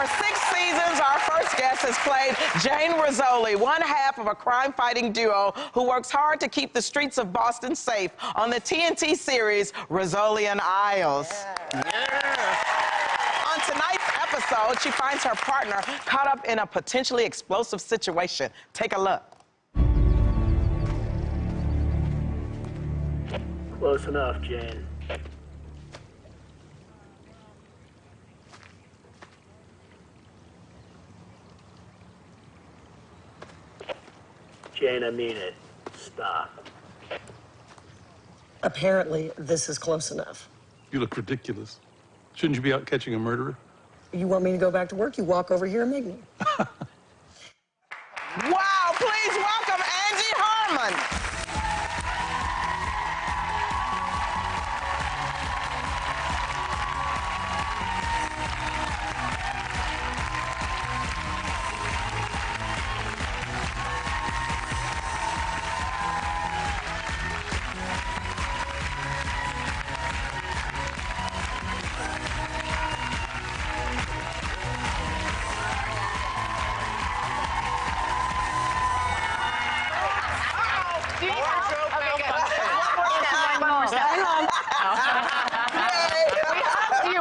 For 6 seasons, our first guest has played Jane Rizzoli, one half of a crime-fighting duo who works hard to keep the streets of Boston safe on the TNT series Rizzoli and Isles. On tonight's episode, she finds her partner caught up in a potentially explosive situation. Take a look. Close enough, Jane. Jane, I mean it. Stop. Apparently, this is close enough. You look ridiculous. Shouldn't you be out catching a murderer? You want me to go back to work? You walk over here and make me. Wow, please welcome Angie Harmon.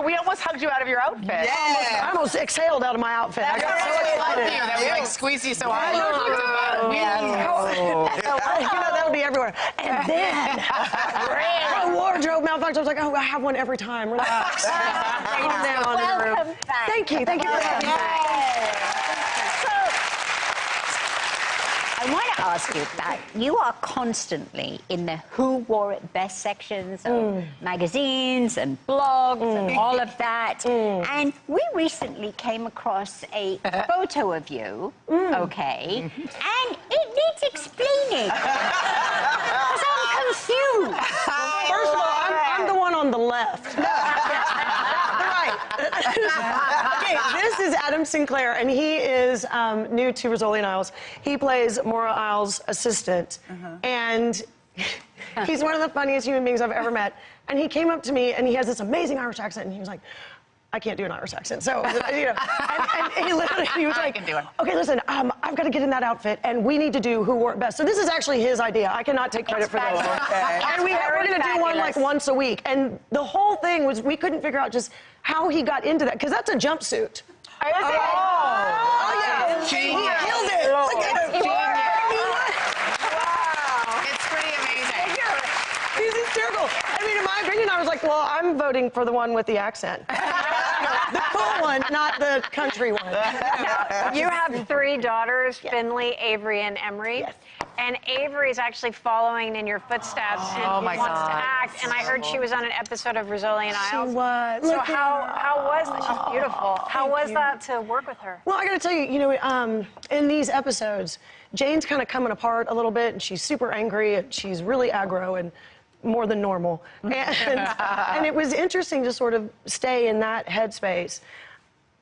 We almost hugged you out of your outfit. Yeah. I almost exhaled out of my outfit. I got so excited. That we like squeezed you so hard. That would be everywhere. And then my wardrobe malfunctioned. I was like, oh, I have one every time. Relax. Calm down. Welcome back. Thank you. Thank you for having me. I want to ask you that you are constantly in the Who Wore It Best sections of magazines and blogs and all of that. And we recently came across a photo of you, okay, and it needs explaining. Because I'm confused. First of all, I'm the one on the left. Right. Okay, this is Adam Sinclair, and he is new to Rizzoli and Isles. He plays Maura Isles' assistant, and he's one of the funniest human beings I've ever met. And he came up to me, and he has this amazing Irish accent, and he was like, I can't do an Irish accent, so, you know. And he literally, he was like, okay, listen, I've got to get in that outfit, and we need to do Who Wore It Best. So this is actually his idea. I cannot take credit for this. Okay. And we're going to do one like once a week. And the whole thing was we couldn't figure out just how he got into that, because that's a jumpsuit. Oh, yeah. He killed it. Look at him. Wow. It's pretty amazing. He's hysterical. I mean, in my opinion, I was like, well, I'm voting for the one with the accent. The cool one, not the country one. You have 3 daughters, Finley, Avery, and Emery. Yes. And Avery is actually following in your footsteps and my wants to God. act. And I heard she was on an episode of Rizzoli and Isles. She was. So Look at how was that? She's beautiful. How was that to work with her? Well, I got to tell you, you know, in these episodes, Jane's kind of coming apart a little bit, and she's super angry, and she's really aggro and more than normal. And it was interesting to sort of stay in that headspace.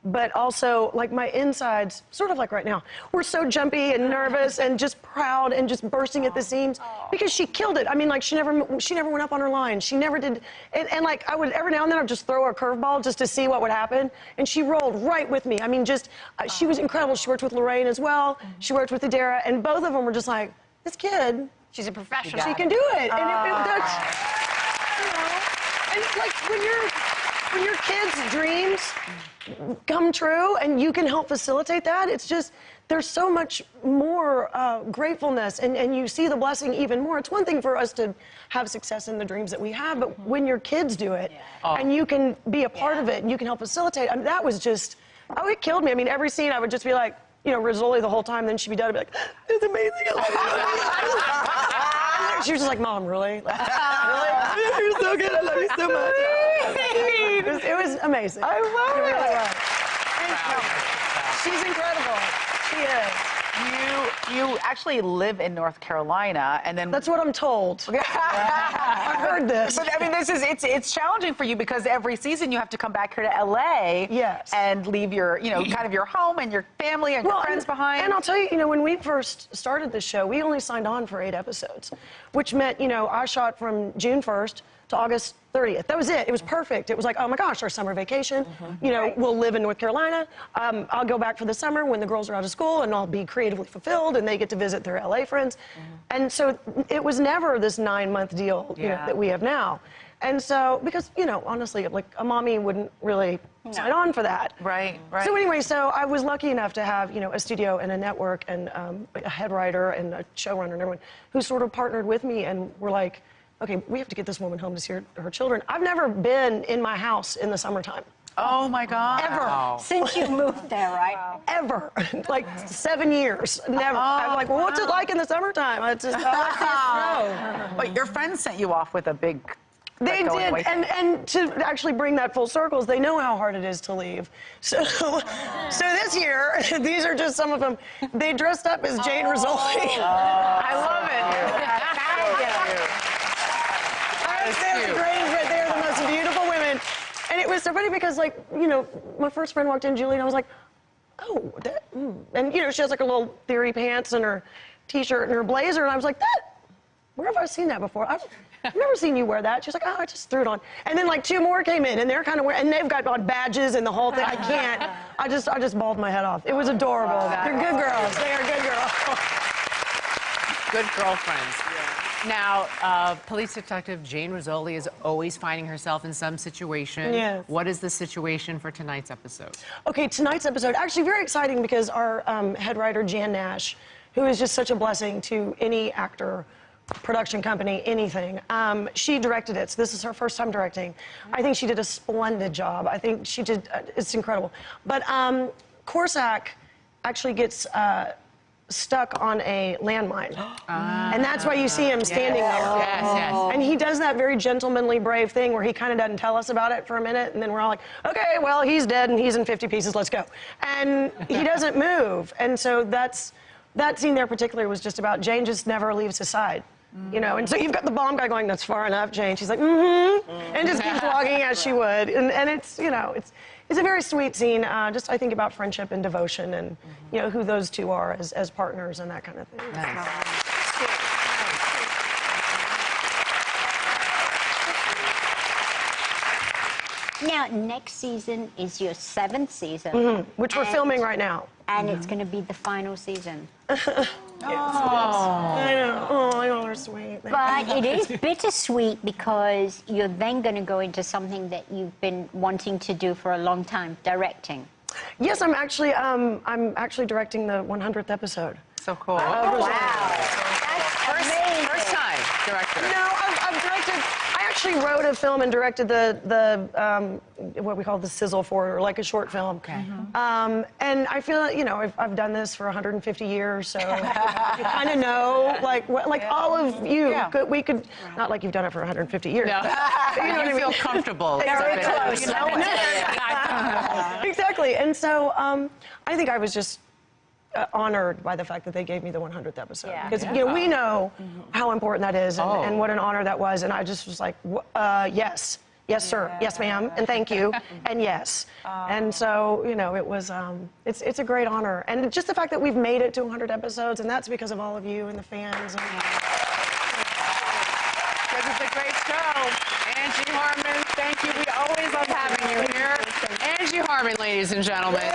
But also, like, my insides, sort of like right now, were so jumpy and nervous and just proud and just bursting at the seams because she killed it. I mean, like, she never went up on her line. She never did. And like, I would, every now and then, I'd just throw her a curveball just to see what would happen. And she rolled right with me. I mean, just, she was incredible. She worked with Lorraine as well. She worked with Adara. And both of them were just like, this kid, She's a professional. she can do it. And that's, you know, and like, when your kids' dreams come true and you can help facilitate that, it's just, there's so much more gratefulness and you see the blessing even more. It's one thing for us to have success in the dreams that we have, but when your kids do it and you can be a part of it and you can help facilitate, I mean, that was just, oh, it killed me. I mean, every scene I would just be like, you know, Rizzoli the whole time, then she'd be done, I'd be like, it's amazing, I love you. She was just like, Mom, really? Like, really? You're so good, I love you so much. It was amazing. I love it. it. Really was. Thank you. She's incredible. She is. You actually live in North Carolina, and then That's what I'm told. I've heard this. But I mean, it's challenging for you because every season you have to come back here to LA, Yes. and leave your, you know, kind of your home and your family and your friends behind. And I'll tell you, you know, when we first started this show, we only signed on for 8 episodes, which meant, you know, I shot from June 1st to August 30th. That was it. It was perfect. It was like, oh my gosh, our summer vacation. You know, we'll live in North Carolina. I'll go back for the summer when the girls are out of school, and I'll be creatively fulfilled, and they get to visit their LA friends. And so it was never this 9-month deal you know, that we have now. And so, because, you know, honestly, like a mommy wouldn't really sign on for that. Right, right. So anyway, so I was lucky enough to have, you know, a studio and a network and a head writer and a showrunner and everyone who sort of partnered with me and were like, okay, we have to get this woman home to see her children. I've never been in my house in the summertime. Oh my God. Ever. Since you moved there, right? Ever. Like 7 years. Never. I'm like, well, what's it like in the summertime? I just, I like But your friends sent you off with a big... They going did, away and to actually bring that full circle, they know how hard it is to leave. So this year, these are just some of them. They dressed up as Jane Rizzoli. I love it. There's the Grange right there, the most beautiful women. And it was so funny because, like, you know, my first friend walked in, Julie, and I was like, oh, that, and, you know, she has like her little theory pants and her T-shirt and her blazer, and I was like, where have I seen that before? I've never seen you wear that. She was like, oh, I just threw it on. And then like 2 more came in, and they're kind of wearing, and they've got on badges and the whole thing. I can't. I just bawled my head off. It was adorable. They're good girls. They are good girls. Good girlfriends. Now, police detective Jane Rizzoli is always finding herself in some situation. Yes. What is the situation for tonight's episode? Okay, tonight's episode, actually very exciting because our head writer, Jan Nash, who is just such a blessing to any actor, production company, anything. She directed it, so this is her first time directing. I think she did a splendid job. I think she did, it's incredible. But Corsac actually gets stuck on a landmine. And that's why you see him standing there. Yes, yes. And he does that very gentlemanly, brave thing where he kind of doesn't tell us about it for a minute, and then we're all like, okay, well, he's dead and he's in 50 pieces, let's go. And he doesn't move. And so that scene there particularly was just about Jane just never leaves his side. You know, and so you've got the bomb guy going, that's far enough, Jane. She's like, and just keeps walking as she would. And it's, you know, it's a very sweet scene. Just, I think about friendship and devotion and, you know, who those two are as partners and that kind of thing. Now, next season is your 7th season. Which we're filming right now. And it's going to be the final season. I know. Oh, I know, they're sweet. But it is bittersweet because you're then going to go into something that you've been wanting to do for a long time, directing. Yes, I'm actually directing the 100th episode. So cool. Wow. That's amazing. First time director. No, I've directed. I actually wrote a film and directed the what we call the sizzle for it, or like a short film. Okay. And I feel like, you know, I've done this for 150 years, so you kind of know, like all of you, we could, not like you've done it for 150 years. No. But, you know what I feel mean? comfortable. Very close. You know? Exactly. And so I think I was just honored by the fact that they gave me the 100th episode. Because, you know, we know how important that is and what an honor that was. And I just was like, yes. Yes, sir. Yes, ma'am. And thank you. And yes. And so, you know, it was, it's a great honor. And just the fact that we've made it to 100 episodes, and that's because of all of you and the fans. And, This is a great show. Angie Harmon, thank you. We always love having you here. Angie Harmon, ladies and gentlemen.